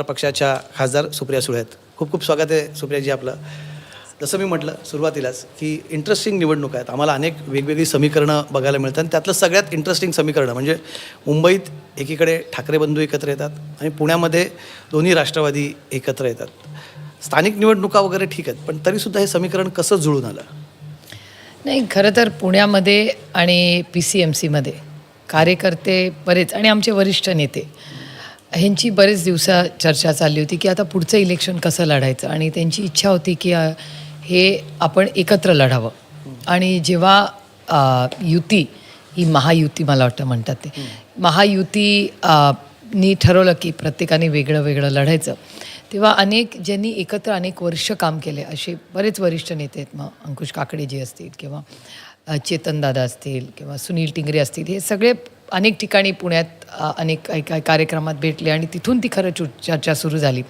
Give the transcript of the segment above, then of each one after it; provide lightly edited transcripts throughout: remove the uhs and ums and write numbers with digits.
पक्षाच्या खासदार सुप्रिया सुळे आहेत. खूप खूप स्वागत आहे सुप्रियाजी आपलं. जसं मी म्हटलं सुरुवातीलाच की इंटरेस्टिंग निवडणूक आहेत. आम्हाला अनेक वेगवेगळी समीकरणं बघायला मिळतात आणि त्यातलं सगळ्यात इंटरेस्टिंग समीकरण म्हणजे मुंबईत एकीकडे ठाकरे बंधू एकत्र येतात आणि पुण्यामध्ये दोन्ही राष्ट्रवादी एकत्र येतात. स्थानिक निवडणुका वगैरे ठीक आहेत, पण तरीसुद्धा हे समीकरण कसं जुळून आलं? नाही, खरं तर पुण्यामध्ये आणि PCMCमध्ये कार्यकर्ते बरेच आणि आमचे वरिष्ठ नेते ह्यांची बरेच दिवसा चर्चा चालली होती की आता पुढचं इलेक्शन कसं लढायचं, आणि त्यांची इच्छा होती की हे आपण एकत्र लढावं. आणि जेव्हा युती ही महायुती मला वाटतं म्हणतात ते महायुती नी ठरवलं की प्रत्येकाने वेगळं वेगळं लढायचं, तेव्हा ज्यांनी एकत्र अनेक वर्ष काम केले असे बरेच वरिष्ठ नेते आहेत. मग अंकुश काकडेजी असतील किंवा चेतनदादा असतील किंवा सुनील टिंगरे असतील, हे सगळे अनेक ठिकाणी पुण्यात अनेक काही कार्यक्रमात भेटले आणि तिथून ती खरं चर्चा सुरू झाली.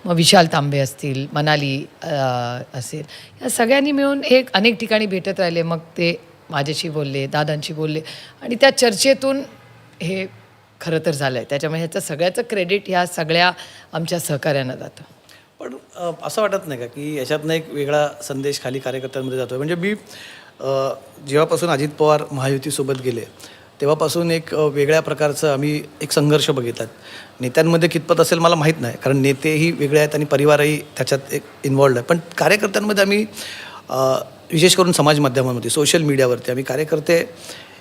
मग विशाल तांबे असतील, मनाली असेल, या सगळ्यांनी मिळून हे अनेक ठिकाणी भेटत राहिले. मग ते माझ्याशी बोलले, दादांशी बोलले आणि त्या चर्चेतून हे खरं तर झालं आहे. त्याच्यामुळे ह्याचं सगळ्याचं क्रेडिट ह्या सगळ्या आमच्या सहकार्यांना जातं. पण असं वाटत नाही का की याच्यातनं एक वेगळा संदेश खाली कार्यकर्त्यांमध्ये जातो? म्हणजे मी जेव्हापासून अजित पवार महायुतीसोबत गेले तेव्हापासून एक वेगळ्या प्रकारचं आम्ही एक संघर्ष बघितलात. नेत्यांमध्ये कितपत असेल मला माहीत नाही, कारण नेतेही वेगळे आहेत आणि परिवारही त्याच्यात एक इन्वॉल्ड आहे. पण कार्यकर्त्यांमध्ये आम्ही विशेष करून समाज माध्यमांमध्ये सोशल मीडियावरती आम्ही कार्यकर्ते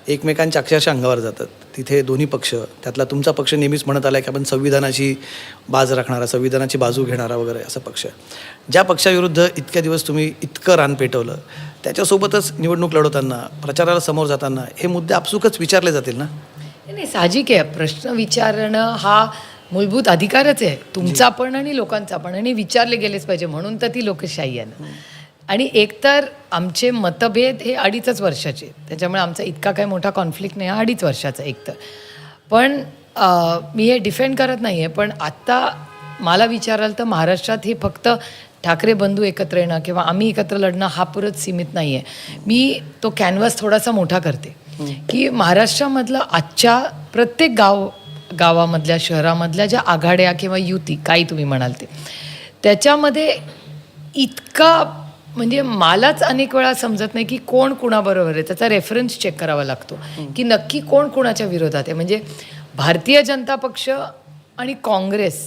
एकमेकांच्या अक्षरशः अंगावर जातात. तिथे दोन्ही पक्ष, त्यातला तुमचा पक्ष नेहमीच म्हणत आला की आपण संविधानाची बाज राखणारा, संविधानाची बाजू घेणारा वगैरे असा पक्ष आहे. ज्या पक्षाविरुद्ध इतक्या दिवस तुम्ही इतकं रान पेटवलं, त्याच्यासोबतच निवडणूक लढवताना, प्रचाराला समोर जाताना हे मुद्दे आपसुकच विचारले जातील ना? नाही, साहजिक आहे. प्रश्न विचारणं हा मूलभूत अधिकारच आहे तुमचा पण आणि लोकांचा पण, आणि विचारले गेलेच पाहिजे. म्हणून तर ती लोकशाही आहे ना. आणि एकतर आमचे मतभेद हे 2.5 वर्षाचे, त्याच्यामुळे आमचा इतका काही मोठा कॉन्फ्लिक्ट नाही, 2.5 वर्षाचा एकतर. पण मी हे डिफेंड करत नाही आहे, पण आत्ता मला विचाराल तर महाराष्ट्रात हे फक्त ठाकरे बंधू एकत्र येणं किंवा आम्ही एकत्र लढणं हा पुरत सीमित नाही आहे. मी तो कॅनव्हास थोडासा मोठा करते की महाराष्ट्रामधलं आजच्या प्रत्येक गावामधल्या, शहरामधल्या ज्या आघाड्या किंवा युती काही तुम्ही म्हणाल ते, त्याच्यामध्ये इतका म्हणजे मलाच अनेक वेळा समजत नाही की कोण कुणाबरोबर आहे. त्याचा रेफरन्स चेक करावा लागतो की नक्की कोण कुणाच्या विरोधात आहे. म्हणजे भारतीय जनता पक्ष आणि काँग्रेस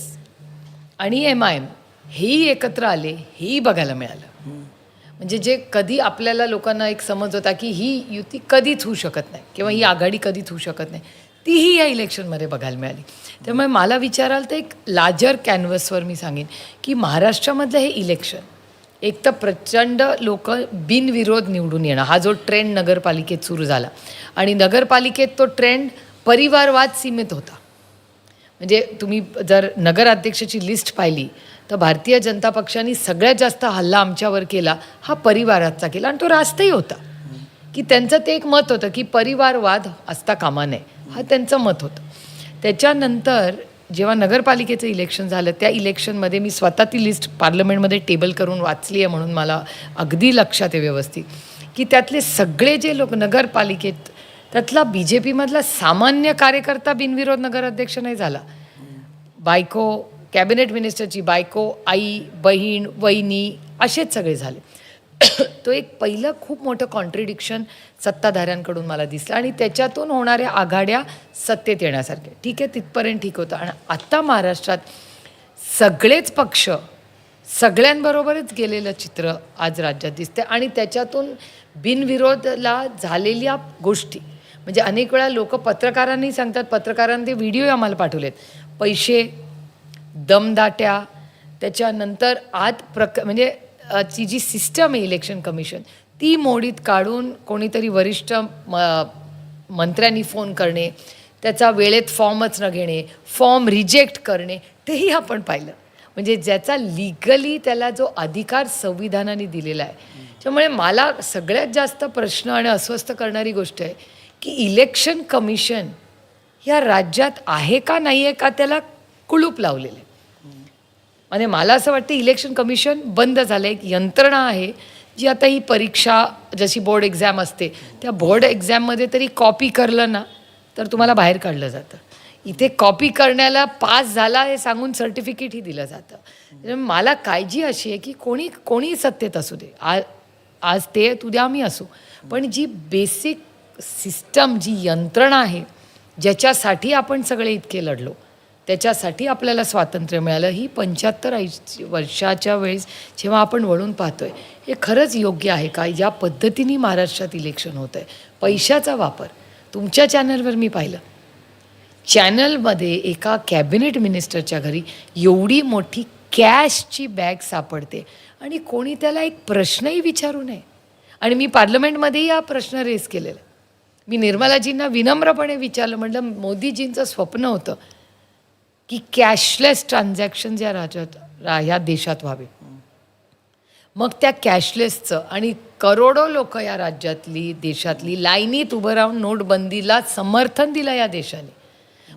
आणि MIM हेही एकत्र आले, हेही बघायला मिळालं. म्हणजे जे कधी आपल्याला लोकांना एक समज होता की ही युती कधीच होऊ शकत नाही किंवा ही आघाडी कधीच होऊ शकत नाही, तीही या इलेक्शनमध्ये बघायला मिळाली. त्यामुळे मला विचाराल तर एक लार्जर कॅनव्हसवर मी सांगेन की महाराष्ट्रामधलं हे इलेक्शन एक तर प्रचंड लोक बिनविरोध निवडून येणं, हा जो ट्रेंड नगरपालिकेत सुरू झाला, आणि नगरपालिकेत तो ट्रेंड परिवारवाद सीमित होता. म्हणजे तुम्ही जर नगराध्यक्षाची लिस्ट पाहिली तर भारतीय जनता पक्षाने सगळ्यात जास्त हल्ला आमच्यावर केला हा परिवाराचा केला, आणि तो रास्तही होता की त्यांचं ते एक मत होतं की परिवारवाद असता कामा नये, हा त्यांचं मत होतं. त्याच्यानंतर जेव्हा नगरपालिकेचं इलेक्शन झालं, त्या इलेक्शनमध्ये मी स्वतः ती लिस्ट पार्लमेंटमध्ये टेबल करून वाचली आहे, म्हणून मला अगदी लक्षात आहे व्यवस्थित की त्यातले सगळे जे लोक नगरपालिकेत, त्यातला BJPमधला सामान्य कार्यकर्ता बिनविरोध नगराध्यक्ष नाही झाला. बायको, कॅबिनेट मिनिस्टरची बायको, आई, बहीण, वहिनी असेच सगळे झाले. तो एक पहिलं खूप मोठं कॉन्ट्रडिक्शन सत्ताधाऱ्यांकडून मला दिसलं, आणि त्याच्यातून होणाऱ्या आघाड्या सत्तेत येण्यासारख्या. ठीक आहे, तिथपर्यंत ठीक होतं. आणि आत्ता महाराष्ट्रात सगळेच पक्ष सगळ्यांबरोबरच गेलेलं चित्र आज राज्यात दिसते, आणि त्याच्यातून बिनविरोधला झालेल्या गोष्टी म्हणजे अनेक वेळा लोक पत्रकारांनी सांगतात, पत्रकारांनी ते व्हिडिओ आम्हाला पाठवलेत, पैसे, दमदाट्या, त्याच्यानंतर म्हणजे ची जी सिस्टम आहे इलेक्शन कमिशन ती मोडीत काढून कोणीतरी वरिष्ठ मंत्र्यांनी फोन करणे, त्याचा वेळेत फॉर्मच न घेणे, फॉर्म रिजेक्ट करणे, तेही आपण पाहिलं. म्हणजे ज्याचा लिगली त्याला जो अधिकार संविधानाने दिलेला आहे. त्यामुळे मला सगळ्यात जास्त प्रश्न आणि अस्वस्थ करणारी गोष्ट आहे की इलेक्शन कमिशन या राज्यात आहे का नाही आहे का, त्याला कुलूप लावलेलं आहे. म्हणजे मला असं वाटतं इलेक्शन कमिशन बंद झालं. एक यंत्रणा आहे जी आता ही परीक्षा जशी बोर्ड एक्झाम असते, त्या बोर्ड एक्झाममध्ये तरी कॉपी करलं ना तर तुम्हाला बाहेर काढलं जातं. इथे कॉपी करण्याला पास झाला हे सांगून सर्टिफिकेटही दिलं जातं. त्यामुळे मला काळजी अशी आहे की कोणी सत्तेत असू दे, आज ते आहेत, उद्या आम्ही असू, पण जी बेसिक सिस्टम, जी यंत्रणा आहे, ज्याच्यासाठी आपण सगळे इतके लढलो, त्याच्यासाठी आपल्याला स्वातंत्र्य मिळालं, ही 75 वर्षाच्या वेळेस जेव्हा आपण वळून पाहतोय, हे खरंच योग्य आहे का? या पद्धतीने महाराष्ट्रात इलेक्शन होतं आहे. पैशाचा वापर तुमच्या चॅनलवर मी पाहिलं, चॅनलमध्ये एका कॅबिनेट मिनिस्टरच्या घरी एवढी मोठी कॅशची बॅग सापडते आणि कोणी त्याला एक प्रश्नही विचारू नये. आणि मी पार्लमेंटमध्येही हा प्रश्न रेस केलेला. मी निर्मलाजींना विनम्रपणे विचारलं, म्हटलं मोदीजींचं स्वप्न होतं की कॅशलेस ट्रान्झॅक्शन या देशात व्हावे. मग त्या कॅशलेसचं आणि करोडो लोक या राज्यातली, देशातली लाईनीत उभं राहून नोटबंदीला समर्थन दिलं या देशाने.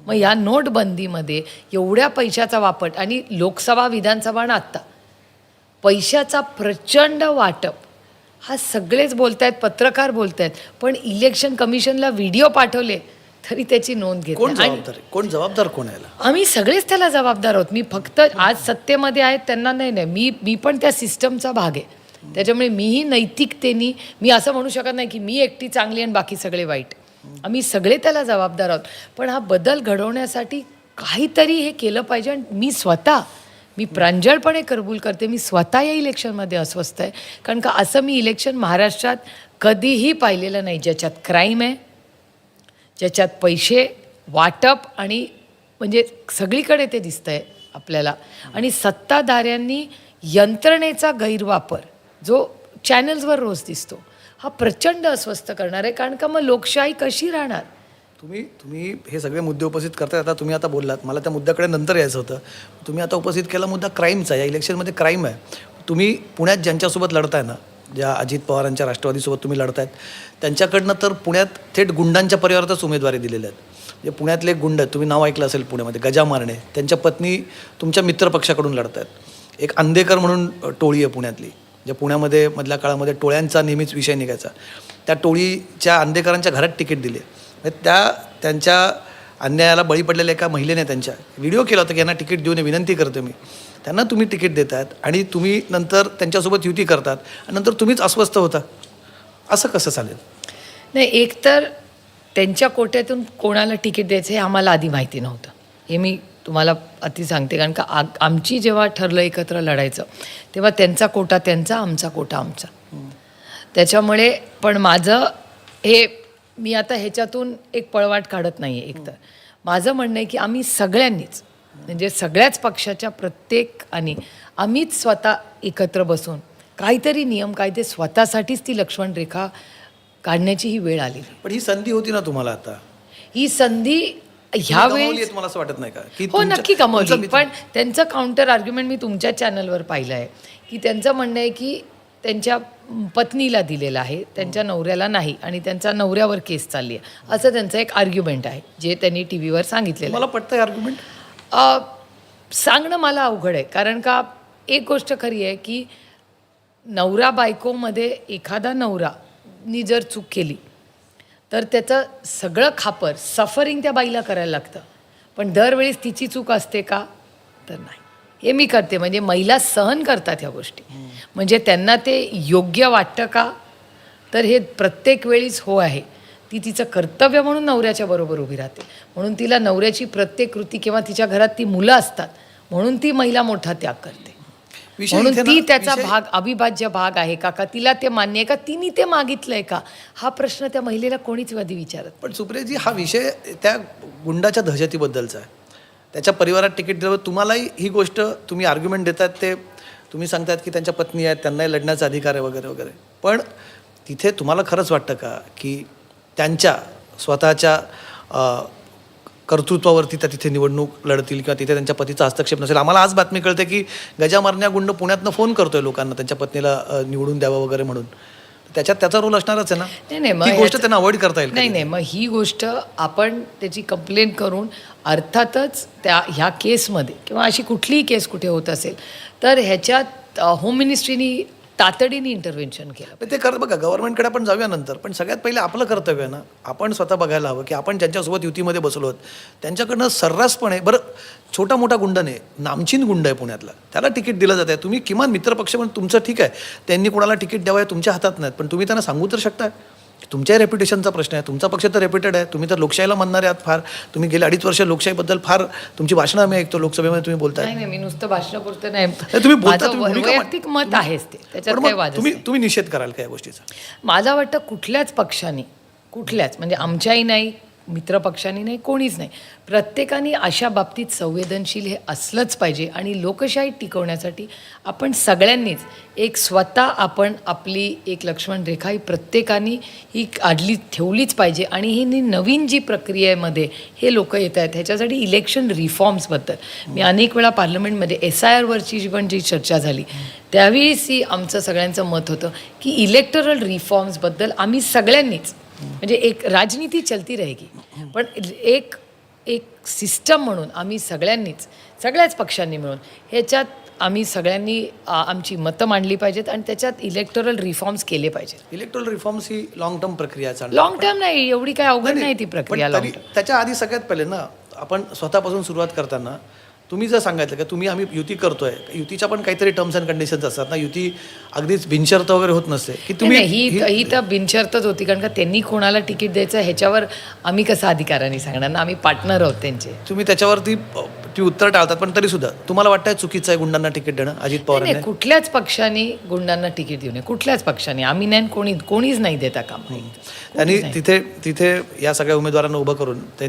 मग या नोटबंदीमध्ये एवढ्या पैशाचा वापर आणि लोकसभा, विधानसभा आणि आत्ता पैशाचा प्रचंड वाटप, हा सगळेच बोलत आहेत, पत्रकार बोलत आहेत, पण इलेक्शन कमिशनला व्हिडिओ पाठवले तरी त्याची नोंद घेत कोण नाही. जबाबदार आहे? कोण जबाबदार कोण आहे याला? आम्ही सगळेच त्याला जबाबदार आहोत. मी फक्त आज सत्तेमध्ये आहेत त्यांना नाही, मी पण त्या सिस्टमचा भाग आहे. त्याच्यामुळे मीही नैतिकतेनी, मी असं म्हणू शकत नाही की मी एकटी चांगली आणि बाकी सगळे वाईट. आम्ही सगळे त्याला जबाबदार आहोत. पण हा बदल घडवण्यासाठी काहीतरी हे केलं पाहिजे. आणि मी प्रांजळपणे कबूल करते, मी स्वतः या इलेक्शनमध्ये अस्वस्थ आहे. कारण का असं मी इलेक्शन महाराष्ट्रात कधीही पाहिलेलं नाही, ज्याच्यात क्राईम आहे, ज्याच्यात पैसे वाटप आणि म्हणजे सगळीकडे ते दिसतं आहे आपल्याला. आणि सत्ताधाऱ्यांनी यंत्रणेचा गैरवापर जो चॅनल्सवर रोज दिसतो, हा प्रचंड अस्वस्थ करणार आहे. कारण का मग लोकशाही कशी राहणार? तुम्ही हे सगळे मुद्दे उपस्थित करताय. आता तुम्ही आता बोललात, मला त्या मुद्द्याकडे नंतर यायचं होतं. तुम्ही आता उपस्थित केला मुद्दा क्राईमचा. या इलेक्शनमध्ये क्राईम आहे. तुम्ही पुण्यात ज्यांच्यासोबत लढताय ना, ज्या अजित पवारांच्या राष्ट्रवादीसोबत तुम्ही लढतायत, त्यांच्याकडनं तर पुण्यात थेट गुंडांच्या परिवारातच उमेदवारी दिलेल्या आहेत. म्हणजे पुण्यातले गुंड, तुम्ही नाव ऐकलं असेल पुण्यामध्ये, गजा मारणे, त्यांच्या पत्नी तुमच्या मित्रपक्षाकडून लढत आहेत. एक अंधेकर म्हणून टोळी आहे पुण्यातली, ज्या पुण्यामध्ये मधल्या काळामध्ये टोळ्यांचा नेहमीच विषय निघायचा. त्या टोळीच्या अंधेकरांच्या घरात तिकीट दिले. त्यांच्या अन्यायाला बळी पडलेल्या एका महिलेने त्यांच्या व्हिडिओ केला होता की यांना तिकीट देऊ नये, विनंती करतो मी. त्यांना तुम्ही तिकीट देतात आणि तुम्ही नंतर त्यांच्यासोबत युती करतात आणि नंतर तुम्हीच अस्वस्थ होता. असं कसं चालेल? नाही, एकतर त्यांच्या कोट्यातून कोणाला तिकीट द्यायचं हे आम्हाला आधी माहिती नव्हतं. हे मी तुम्हाला अति सांगते. कारण का आमची जेव्हा ठरलं एकत्र लढायचं, तेव्हा त्यांचा कोटा त्यांचा, आमचा कोटा आमचा. त्याच्यामुळे पण माझं हे, मी आता ह्याच्यातून एक पळवाट काढत नाही आहे. एकतर माझं म्हणणं आहे की आम्ही सगळ्यांनीच, म्हणजे सगळ्याच पक्षाच्या प्रत्येकाने आम्हीच स्वतः एकत्र बसून काहीतरी नियम कायदे स्वतःसाठीच ती लक्ष्मण रेखा काढण्याची ही वेळ आलेली. पण ही संधी होती ना तुम्हाला. आता ही संधी ह्यावेळी तुम्हाला असं वाटत नाही का की हो, नक्की कमवली. पण त्यांचं काउंटर आर्ग्युमेंट मी तुमच्या चॅनलवर पाहिलं आहे की त्यांचं म्हणणं आहे की त्यांच्या पत्नीला दिलेला आहे, त्यांच्या नवऱ्याला नाही, आणि त्यांच्या नवऱ्यावर केस चालली आहे, असं त्यांचं एक आर्ग्युमेंट आहे जे त्यांनी टी व्हीवर सांगितलेलं. मला पटतं आर्ग्युमेंट. सांगणं मला अवघड आहे. कारण का एक गोष्ट खरी आहे की नवरा बायकोमध्ये एखादा नवरानी जर चूक केली तर त्याचं सगळं खापर, सफरिंग त्या बाईला करायला लागतं. पण दरवेळेस तिची चूक असते का? तर नाही. हे मी करते, म्हणजे महिला सहन करतात ह्या गोष्टी. म्हणजे त्यांना ते योग्य वाटतं का? तर हे प्रत्येक वेळीच हो आहे. ती तिचं कर्तव्य म्हणून नवऱ्याच्या बरोबर उभी राहते. म्हणून तिला नवऱ्याची प्रत्येक कृती, किंवा तिच्या घरात ती मुलं असतात म्हणून ती महिला मोठा त्याग करते. म्हणून ती त्याचा भाग, अविभाज्य भाग आहे का? तिला ते मान्य आहे का? तिने ते मागितलंय का? हा प्रश्न त्या महिलेला कोणीच आधी विचारत. पण सुप्रियाजी, हा विषय त्या गुंडाच्या दहशतीबद्दलचा आहे. त्याच्या परिवारात तिकीट दिलं. तुम्हालाही ही गोष्ट, तुम्ही आर्ग्युमेंट देतात ते, तुम्ही सांगतात की त्यांच्या पत्नी आहेत, त्यांनाही लढण्याचा अधिकार आहे वगैरे वगैरे. पण तिथे तुम्हाला खरंच वाटतं का की त्यांच्या स्वतःच्या कर्तृत्वावरती त्या तिथे निवडणूक लढतील किंवा तिथे त्यांच्या पतीचा हस्तक्षेप नसेल? आम्हाला आज बातमी कळते की गजा मारण्या गुंड पुण्यातनं फोन करतोय लोकांना त्यांच्या पत्नीला निवडून द्यावं वगैरे म्हणून. त्याचा रोल असणारच आहे ना? नाही, मग ही गोष्ट त्यांना अवॉइड करता येईल? नाही, मग ही गोष्ट आपण त्याची कंप्लेंट करून, अर्थातच ह्या केसमध्ये किंवा अशी कुठलीही केस कुठे होत असेल तर ह्याच्यात होम मिनिस्ट्रीनी तातडीने इंटरव्हेन्शन केलं. पण ते करत बघा, गव्हर्नमेंटकडे आपण जाऊया नंतर, पण सगळ्यात पहिले आपलं कर्तव्य आहे ना, आपण स्वतः बघायला हवं की आपण ज्यांच्यासोबत युतीमध्ये बसलो आहोत त्यांच्याकडनं सर्रासपणे, बरं छोटा मोठा गुंड नाही, नामचीन गुंड आहे पुण्यातला, त्याला तिकीट दिलं जात आहे. तुम्ही किमान मित्रपक्ष म्हणून तुमचं ठीक आहे, त्यांनी कोणाला तिकीट द्यावं तुमच्या हातात नाहीत, पण तुम्ही त्यांना सांगू तर शकता. तुमच्या रेप्युटेशनचा प्रश्न आहे, तुमचा पक्ष तर रेप्युटेड आहे, तुम्ही तर लोकशाहीला म्हणणारे आहात फार, तुम्ही गेले 2.5 वर्ष लोकशाहीबद्दल फार तुमची भाषणं आम्ही ऐकतो, लोकसभेमध्ये तुम्ही बोलताय. नाही, मी नुसतं भाषणापुरतं नाही, तुम्ही बोलता, माझं तुम्ही भूमिका वैयक्तिक मत आहेच ते, त्याच्यात पण काही मग वादच तुम्ही नाही. तुम्ही निषेध कराल का या गोष्टीचा? माझं वाटतं कुठल्याच पक्षाने, कुठल्याच म्हणजे आमच्याही नाही, मित्रपक्षांनी नाही, कोणीच नाही, प्रत्येकाने अशा बाबतीत संवेदनशील हे असलंच पाहिजे. आणि लोकशाही टिकवण्यासाठी आपण सगळ्यांनीच एक स्वतः आपण आपली एक लक्ष्मण रेखा ही प्रत्येकाने ही काढली ठेवलीच पाहिजे. आणि ही नवीन जी प्रक्रियेमध्ये हे लोक येत आहेत ह्याच्यासाठी इलेक्शन रिफॉर्म्सबद्दल मी अनेक वेळा पार्लमेंटमध्ये SIRवरची पण जी चर्चा झाली त्यावेळेस आमचं सगळ्यांचं मत होतं की इलेक्टरल रिफॉर्म्सबद्दल आम्ही सगळ्यांनीच, म्हणजे एक राजनीती चलती रहेगी, पण एक सिस्टम म्हणून आम्ही सगळ्यांनीच, सगळ्याच पक्षांनी मिळून ह्याच्यात आम्ही सगळ्यांनी आमची मतं मांडली पाहिजेत आणि त्याच्यात इलेक्टोरल रिफॉर्म्स केले पाहिजेत. इलेक्ट्रल रिफॉर्म्स ही लॉंग टर्म प्रक्रिया चालणार. लॉंग टर्म नाही, एवढी काय अवघड नाही ती प्रक्रिया. पण लॉंग तरी टर्म त्याच्या आधी सगळ्यात पहिले ना, आपण स्वतःपासून सुरुवात करताना तुम्ही जर सांगायचं की तुम्ही आम्ही युती करतोय, युतीच्या पण काहीतरी टर्म्स अँड कंडिशन्स असतात ना, युती अगदीच बिनशर्त वगैरे होत नसते की तुम्ही ही तर बिनशर्तच होती, कारण का त्यांनी कोणाला तिकीट द्यायचं ह्याच्यावर आम्ही कसं अधिकाराने सांगणार ना, आम्ही पार्टनर आहोत त्यांचे. तुम्ही त्याच्यावरती ती उत्तर टाळतात, पण तरी सुद्धा तुम्हाला वाटतंय चुकीचं आहे गुंडांना तिकीट देणं अजित पवार नाही, कुठल्याच पक्षाने गुंडांना तिकीट देऊ नये, कुठल्याच पक्षाने. आम्ही नाही, कोणीच नाही देता काम. त्यांनी तिथे या सगळ्या उमेदवारांना उभं करून